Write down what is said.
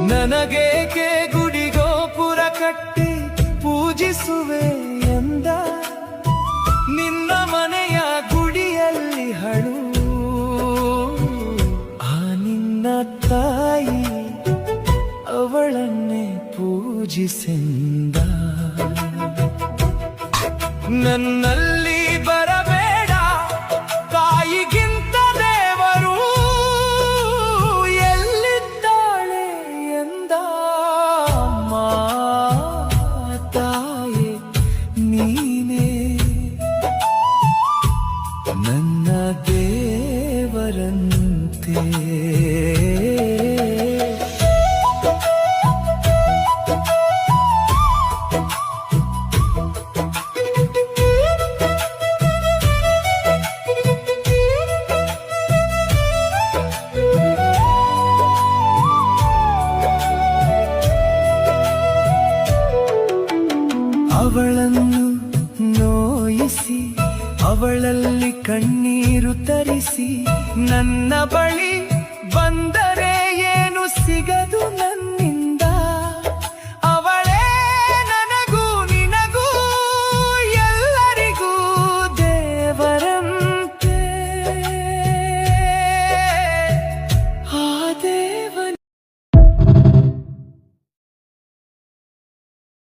ನನಗೇಕೆ ಗುಡಿಗೋಪುರ ಕಟ್ಟಿ ಪೂಜಿಸುವೆ ಎಂದ ನಿನ್ನ ಮನೆಯ ಗುಡಿಯಲ್ಲಿ ಹಳು ಆ ನಿನ್ನ ತಾಯಿ ಅವಳನ್ನೇ ಪೂಜಿಸೆಂದ ನನ್ನಲ್ಲಿ ಬರಬೇಡ ತಾಯಿಗಿಂತ ದೇವರು ಎಲ್ಲಿದ್ದಾಳೆ ಎಂದ ತಾಯಿ ನೀನೇ ನನ್ನ ದೇವರಂತೆ ಅವಳನ್ನು ನೋಯಿಸಿ ಅವಳಲ್ಲಿ ಕಣ್ಣೀರು ತರಿಸಿ ನನ್ನ ಬಳಿ ಬಂದರೆ ಏನು ಸಿಗದು ನನ್ನ